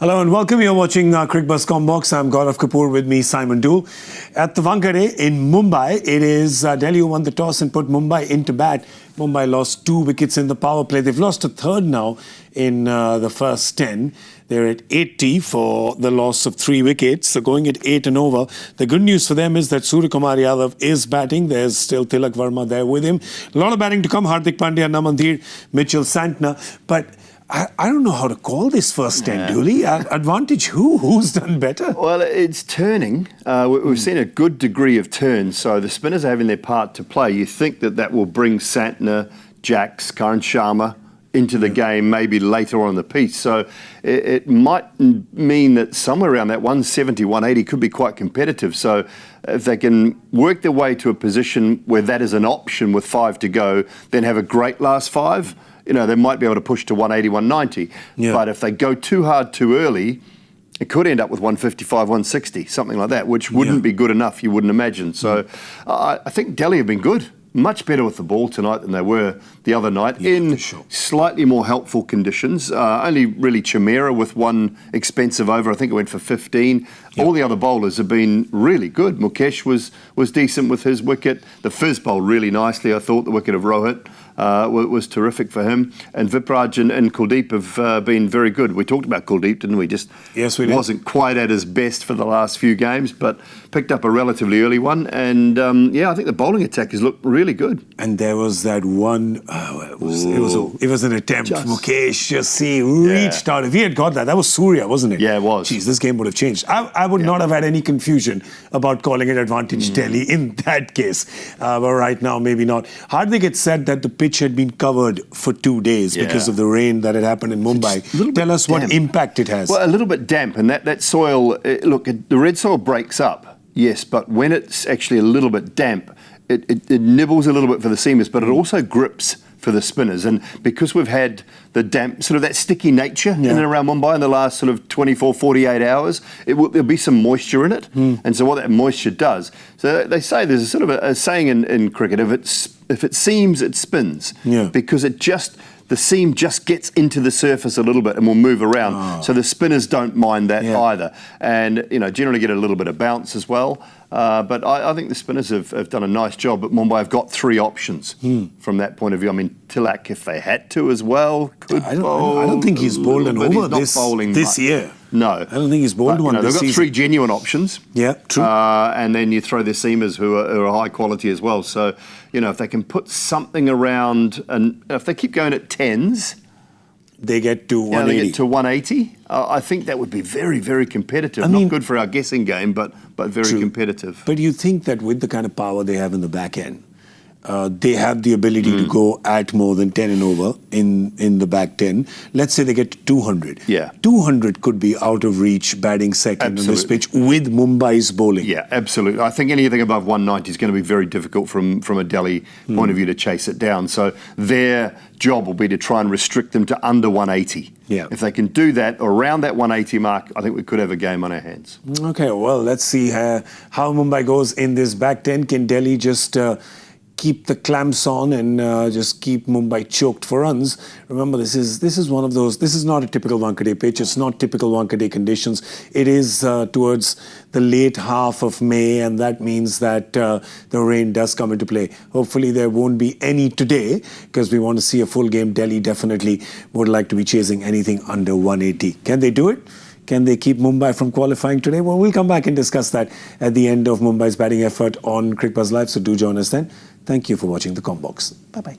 Hello and welcome. You're watching Cricbuzz Comm Box. I'm Gaurav Kapur, with me Simon Doull. At the Wankhede in Mumbai, it is Delhi who won the toss and put Mumbai into bat. Mumbai lost 2 wickets in the power play. They've lost a third now in the first 10. They're at 80 for the loss of 3 wickets. So going at 8 and over. The good news for them is that Suryakumar Yadav is batting. There's still Tilak Varma there with him. A lot of batting to come. Hardik Pandya, Namandir, Mitchell Santner. But I don't know how to call this first 10, Dooley. Advantage who? Who's done better? Well, it's turning. We've seen a good degree of turn, so the spinners are having their part to play. You think that will bring Santner, Jacks, Karan Sharma into the game maybe later on in the piece. So it might mean that somewhere around that 170, 180 could be quite competitive. So if they can work their way to a position where that is an option with 5 to go, then have a great last 5, you know, they might be able to push to 180, 190. Yeah. But if they go too hard too early, it could end up with 155, 160, something like that, which wouldn't be good enough, you wouldn't imagine. So I think Delhi have been good. Much better with the ball tonight than they were the other night, in slightly more helpful conditions. Only really Chimera with 1 expensive over. I think it went for 15. All the other bowlers have been really good. Mukesh was decent with his wicket. The Fizz bowled really nicely. I thought the wicket of Rohit was terrific for him. And Vipraj and Kuldeep have been very good. We talked about Kuldeep, didn't we? Yes, we did. Wasn't quite at his best for the last few games, but picked up a relatively early one. And I think the bowling attack has looked really good. And there was that one, it was an attempt. Mukesh just reached out. If he had got that, that was Surya, wasn't it? Yeah, it was. Jeez, this game would have changed. I would not have had any confusion about calling it advantage Delhi in that case. But right now, maybe not. Hardik had said that the pitch had been covered for 2 days because of the rain that had happened in Mumbai. Tell us what impact it has. Well, a little bit damp, and that soil, look, the red soil breaks up, yes, but when it's actually a little bit damp, it nibbles a little bit for the seamers, but it also grips for the spinners. And because we've had the damp, sort of that sticky nature in and around Mumbai in the last sort of 24, 48 hours, there'll be some moisture in it. And so what that moisture does, so they say there's a sort of a saying in cricket, if it seams, it spins. Because the seam just gets into the surface a little bit and will move around. So the spinners don't mind that either. And, you know, generally get a little bit of bounce as well. But I think the spinners have done a nice job. But Mumbai have got 3 options from that point of view. I mean, Tilak, if they had to as well, could bowl. I don't think he's bowled an over this year. No. I don't think he's bowled one this season. They've got 3 genuine options. Yeah, true. And then you throw their seamers who are high quality as well. So, you know, if they can put something around, and if they keep going at 10s, they get to 180. They get to 180. I think that would be very, very competitive. Not good for our guessing game, but very competitive. But you think that with the kind of power they have in the back end, they have the ability to go at more than 10 and over in the back 10. Let's say they get to 200. 200 could be out of reach batting second on this pitch with Mumbai's bowling. Yeah, absolutely. I think anything above 190 is going to be very difficult from a Delhi point of view to chase it down. So their job will be to try and restrict them to under 180. If they can do that around that 180 mark, I think we could have a game on our hands. Okay, well, let's see how Mumbai goes in this back 10. Can Delhi just keep the clamps on and just keep Mumbai choked for runs? Remember, this is one of those. This is not a typical Wankhede pitch. It's not typical Wankhede conditions. It is towards the late half of May, and that means that the rain does come into play. Hopefully, there won't be any today because we want to see a full game. Delhi definitely would like to be chasing anything under 180. Can they do it? Can they keep Mumbai from qualifying today? Well, we'll come back and discuss that at the end of Mumbai's batting effort on Cricbuzz Live, so do join us then. Thank you for watching the Comm Box. Bye-bye.